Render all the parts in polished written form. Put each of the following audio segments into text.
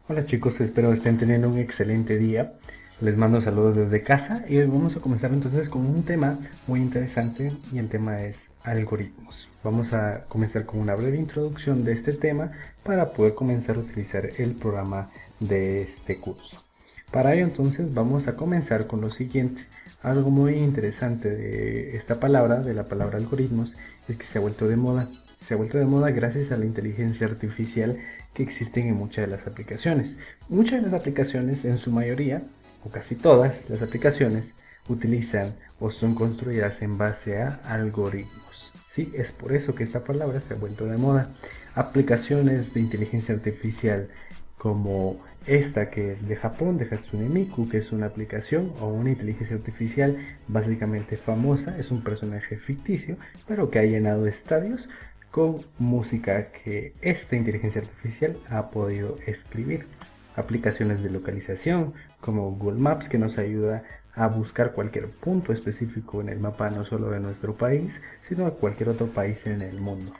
Hola chicos, espero estén teniendo un excelente día. Les mando saludos desde casa y hoy vamos a comenzar entonces con un tema muy interesante y el tema es algoritmos. Vamos a comenzar con una breve introducción de este tema para poder comenzar a utilizar el programa de este curso. Para ello entonces vamos a comenzar con lo siguiente. Algo muy interesante de esta palabra, de la palabra algoritmos, es que se ha vuelto de moda. Se ha vuelto de moda gracias a la inteligencia artificial que existen en muchas de las aplicaciones. Muchas de las aplicaciones, en su mayoría, o casi todas las aplicaciones, utilizan o son construidas en base a algoritmos. Sí, es por eso que esta palabra se ha vuelto de moda. Aplicaciones de inteligencia artificial como esta que es de Japón, de Hatsune Miku, que es una aplicación o una inteligencia artificial básicamente famosa, es un personaje ficticio, pero que ha llenado estadios con música que esta inteligencia artificial ha podido escribir. Aplicaciones de localización como Google Maps que nos ayuda a buscar cualquier punto específico en el mapa no solo de nuestro país, sino de cualquier otro país en el mundo.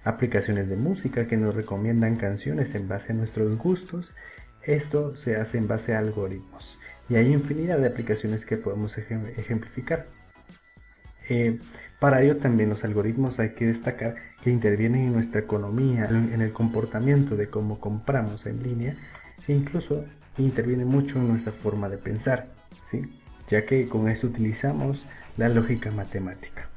Aplicaciones de música que nos recomiendan canciones en base a nuestros gustos. Esto se hace en base a algoritmos. Y hay infinidad de aplicaciones que podemos ejemplificar. Eh, para ello también los algoritmos hay que destacar que intervienen en nuestra economía, en el comportamiento de cómo compramos en línea e incluso intervienen mucho en nuestra forma de pensar, ¿sí? Ya que con eso utilizamos la lógica matemática.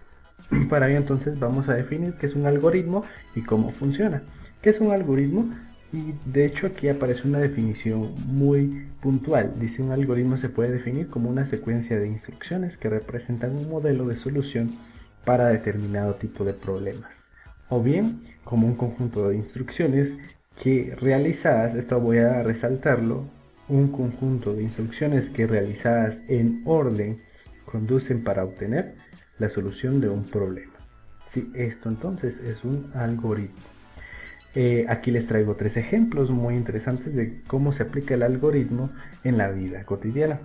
Para ello entonces vamos a definir qué es un algoritmo y cómo funciona. ¿Qué es un algoritmo? Y de hecho aquí aparece una definición muy puntual. Dice un algoritmo se puede definir como una secuencia de instrucciones que representan un modelo de solución para determinado tipo de problemas. O bien como un conjunto de instrucciones que realizadas, esto voy a resaltarlo, un conjunto de instrucciones que realizadas en orden conducen para obtener la solución de un problema. Sí, esto entonces es un algoritmo. Aquí les traigo tres ejemplos muy interesantes de cómo se aplica el algoritmo en la vida cotidiana.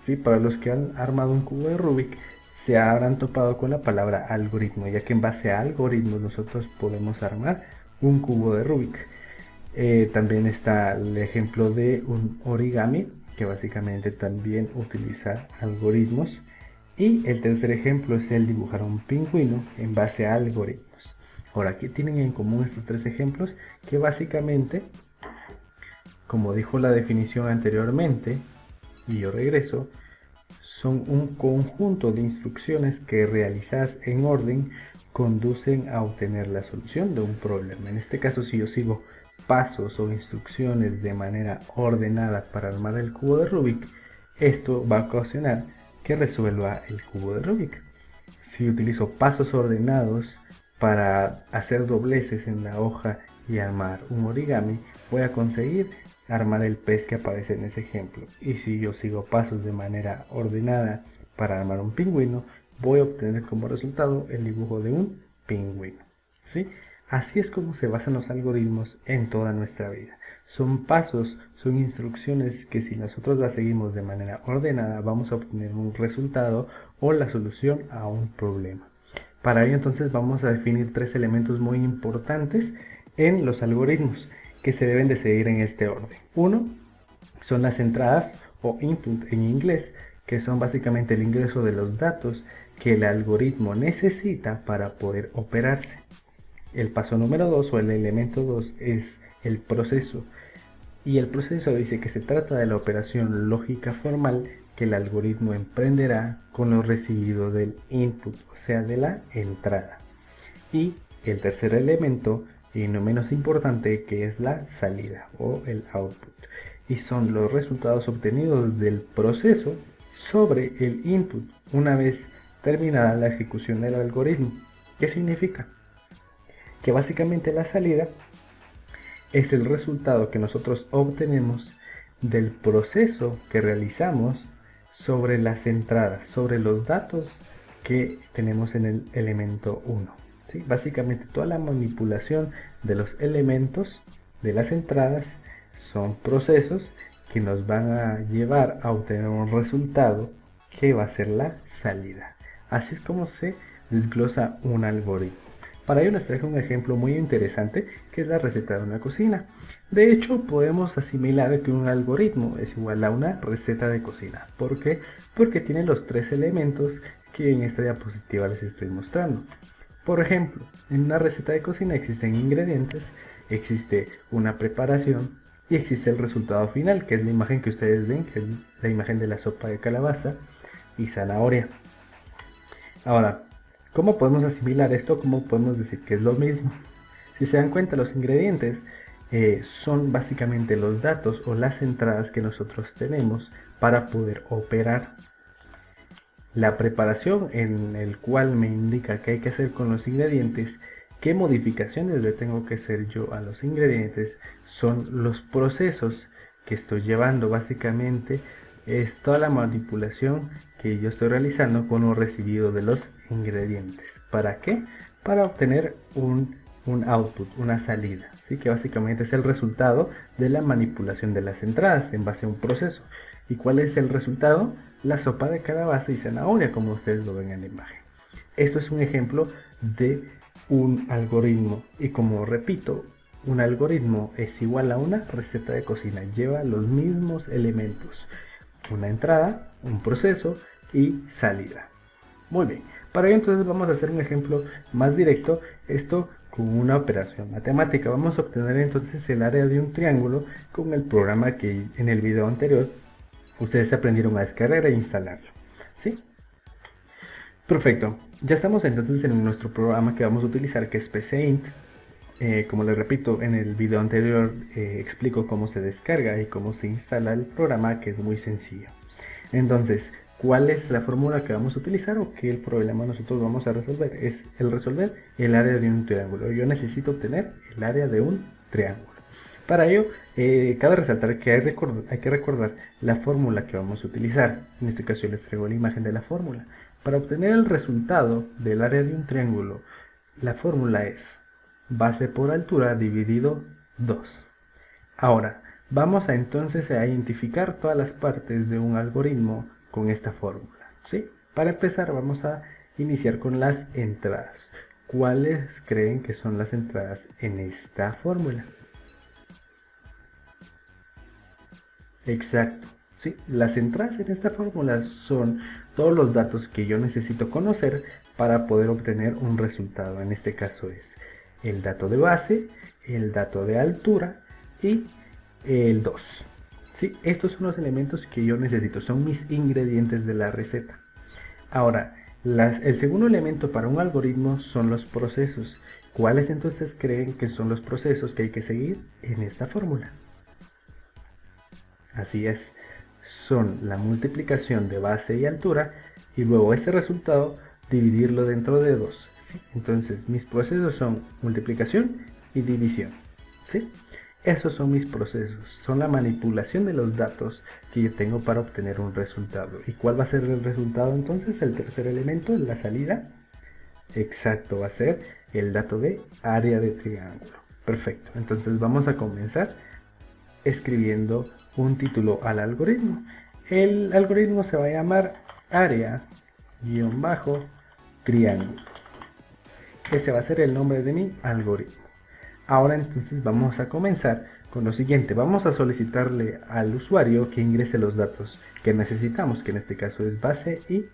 ¿Sí? Para los que han armado un cubo de Rubik, se habrán topado con la palabra algoritmo, ya que en base a algoritmos nosotros podemos armar un cubo de Rubik. También está el ejemplo de un origami, que básicamente también utiliza algoritmos. Y el tercer ejemplo es el dibujar un pingüino en base a algoritmos. Ahora, ¿qué tienen en común estos tres ejemplos? Que básicamente, como dijo la definición anteriormente, y yo regreso, son un conjunto de instrucciones que realizadas en orden conducen a obtener la solución de un problema. En este caso, si yo sigo pasos o instrucciones de manera ordenada para armar el cubo de Rubik, esto va a ocasionar que resuelva el cubo de Rubik. Si utilizo pasos ordenados para hacer dobleces en la hoja y armar un origami, voy a conseguir armar el pez que aparece en ese ejemplo. Y si yo sigo pasos de manera ordenada para armar un pingüino, voy a obtener como resultado el dibujo de un pingüino. ¿Sí? Así es como se basan los algoritmos en toda nuestra vida. Son pasos, son instrucciones que si nosotros las seguimos de manera ordenada vamos a obtener un resultado o la solución a un problema. Para ello entonces vamos a definir tres elementos muy importantes en los algoritmos que se deben de seguir en este orden. Uno son las entradas o input en inglés, que son básicamente el ingreso de los datos que el algoritmo necesita para poder operarse. El paso número 2 o el elemento 2 es el proceso. Y el proceso dice que se trata de la operación lógica formal que el algoritmo emprenderá con lo recibido del input, o sea, de la entrada. Y el tercer elemento, y no menos importante, que es la salida o el output. Y son los resultados obtenidos del proceso sobre el input una vez terminada la ejecución del algoritmo. ¿Qué significa? Que básicamente la salida es el resultado que nosotros obtenemos del proceso que realizamos sobre las entradas, sobre los datos que tenemos en el elemento 1. ¿Sí? Básicamente toda la manipulación de los elementos de las entradas son procesos que nos van a llevar a obtener un resultado que va a ser la salida. Así es como se desglosa un algoritmo. Para ello les traigo un ejemplo muy interesante que es la receta de una cocina. De hecho, podemos asimilar que un algoritmo es igual a una receta de cocina. ¿Por qué? Porque tiene los tres elementos que en esta diapositiva les estoy mostrando. Por ejemplo, en una receta de cocina existen ingredientes, existe una preparación y existe el resultado final, que es la imagen que ustedes ven, que es la imagen de la sopa de calabaza y zanahoria. Ahora, ¿cómo podemos asimilar esto? ¿Cómo podemos decir que es lo mismo? Si se dan cuenta, los ingredientes son básicamente los datos o las entradas que nosotros tenemos para poder operar. La preparación en el cual me indica qué hay que hacer con los ingredientes, qué modificaciones le tengo que hacer yo a los ingredientes, son los procesos que estoy llevando. Básicamente es toda la manipulación que yo estoy realizando con lo recibido de los ingredientes. ¿Para qué? Para obtener un output, una salida, ¿sí? Que básicamente es el resultado de la manipulación de las entradas en base a un proceso. ¿Y cuál es el resultado? La sopa de calabaza y zanahoria, como ustedes lo ven en la imagen. Esto es un ejemplo de un algoritmo y, como repito, un algoritmo es igual a una receta de cocina, lleva los mismos elementos, una entrada, un proceso y salida. Muy bien, para ello entonces vamos a hacer un ejemplo más directo, esto con una operación matemática. Vamos a obtener entonces el área de un triángulo con el programa que en el video anterior ustedes aprendieron a descargar e instalarlo, ¿sí? Perfecto, ya estamos entonces en nuestro programa que vamos a utilizar, que es PCInt. Como les repito, en el video anterior explico cómo se descarga y cómo se instala el programa, que es muy sencillo. Entonces, ¿cuál es la fórmula que vamos a utilizar o qué el problema nosotros vamos a resolver? Es el resolver el área de un triángulo. Yo necesito obtener el área de un triángulo. Para ello, cabe resaltar que hay que recordar la fórmula que vamos a utilizar. En este caso yo les traigo la imagen de la fórmula. Para obtener el resultado del área de un triángulo, la fórmula es base por altura dividido 2. Ahora, vamos a entonces a identificar todas las partes de un algoritmo con esta fórmula, ¿sí? Para empezar vamos a iniciar con las entradas. ¿Cuáles creen que son las entradas en esta fórmula? Exacto, sí, las entradas en esta fórmula son todos los datos que yo necesito conocer para poder obtener un resultado. En este caso es el dato de base, el dato de altura y el 2. Sí, estos son los elementos que yo necesito, son mis ingredientes de la receta. Ahora, el segundo elemento para un algoritmo son los procesos. ¿Cuáles entonces creen que son los procesos que hay que seguir en esta fórmula? Así es, son la multiplicación de base y altura y luego ese resultado dividirlo dentro de 2. ¿Sí? Entonces mis procesos son multiplicación y división. ¿Sí? Esos son mis procesos, son la manipulación de los datos que yo tengo para obtener un resultado. ¿Y cuál va a ser el resultado entonces? El tercer elemento, la salida. Exacto, va a ser el dato de área de triángulo. Perfecto, entonces vamos a comenzar escribiendo un título al algoritmo. El algoritmo se va a llamar área-triángulo. Ese va a ser el nombre de mi algoritmo. Ahora entonces vamos a comenzar con lo siguiente. Vamos a solicitarle al usuario que ingrese los datos que necesitamos, que en este caso es base y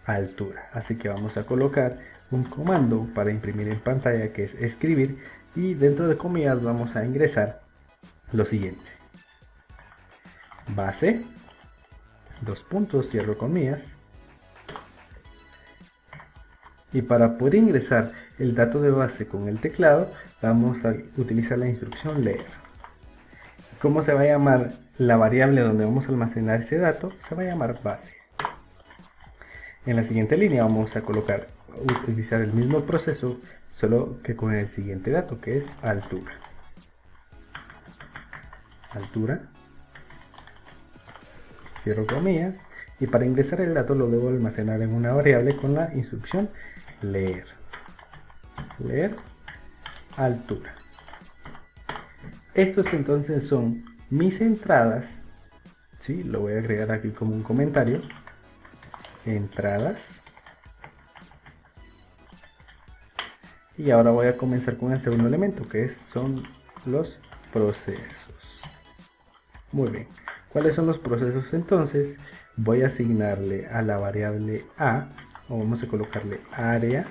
altura. Así que vamos a colocar un comando para imprimir en pantalla, que es escribir, y dentro de comillas vamos a ingresar lo siguiente: base, dos puntos, cierro comillas, y para poder ingresar el dato de base con el teclado vamos a utilizar la instrucción leer. ¿Cómo se va a llamar la variable donde vamos a almacenar ese dato? Se va a llamar base. En la siguiente línea vamos a utilizar el mismo proceso, solo que con el siguiente dato, que es altura. Altura, cierro comillas, y para ingresar el dato lo debo almacenar en una variable con la instrucción leer. Leer altura. Estos entonces son mis entradas, ¿sí? Lo voy a agregar aquí como un comentario. Entradas Y ahora voy a comenzar con el segundo elemento, que son los procesos. Muy bien. ¿Cuáles son los procesos entonces? Voy a asignarle a la variable A, o vamos a colocarle área.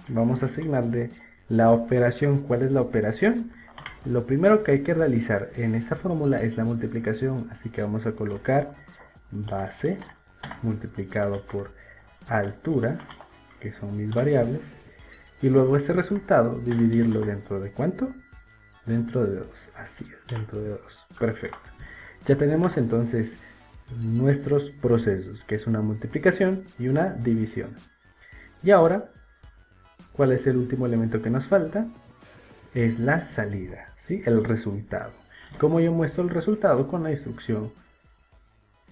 Vamos a asignarle la operación. ¿Cuál es la operación? Lo primero que hay que realizar en esta fórmula es la multiplicación, así que vamos a colocar base multiplicado por altura, que son mis variables, y luego este resultado dividirlo dentro de ¿cuánto? Dentro de 2, así es, dentro de 2, perfecto. Ya tenemos entonces nuestros procesos, que es una multiplicación y una división. Y ahora, ¿cuál es el último elemento que nos falta? Es la salida, ¿sí? El resultado. ¿Cómo yo muestro el resultado? Con la instrucción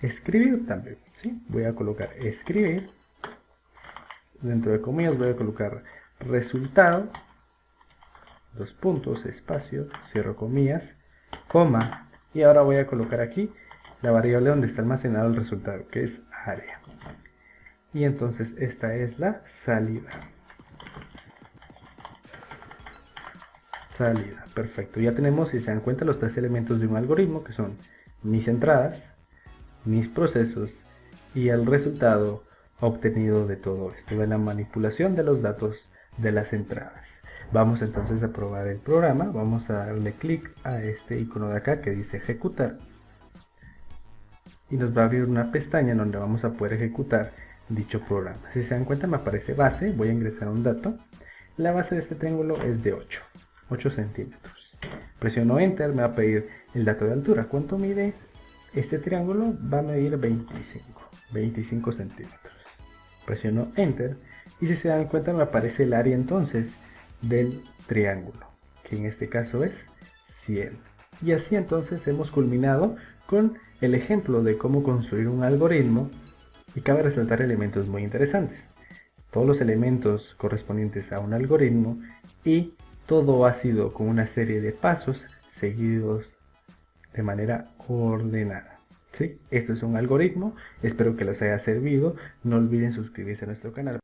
escribir también, ¿sí? Voy a colocar escribir, dentro de comillas voy a colocar resultado, dos puntos, espacio, cierro comillas, coma, y ahora voy a colocar aquí la variable donde está almacenado el resultado, que es área. Y entonces esta es la salida. Salida, perfecto. Ya tenemos, si se dan cuenta, los tres elementos de un algoritmo, que son mis entradas, mis procesos y el resultado obtenido de todo esto, de la manipulación de los datos de las entradas. Vamos entonces a probar el programa. Vamos a darle clic a este icono de acá que dice ejecutar y nos va a abrir una pestaña en donde vamos a poder ejecutar dicho programa. Si se dan cuenta, me aparece base. Voy a ingresar un dato. La base de este triángulo es de 8 centímetros. Presiono enter, me va a pedir el dato de altura. ¿Cuánto mide este triángulo? Va a medir 25 centímetros. Presiono enter y si se dan cuenta me aparece el área entonces del triángulo, que en este caso es 100. Y así entonces hemos culminado con el ejemplo de cómo construir un algoritmo, y cabe resaltar elementos muy interesantes. Todos los elementos correspondientes a un algoritmo, y todo ha sido con una serie de pasos seguidos de manera ordenada. ¿Sí? Esto es un algoritmo, espero que les haya servido. No olviden suscribirse a nuestro canal.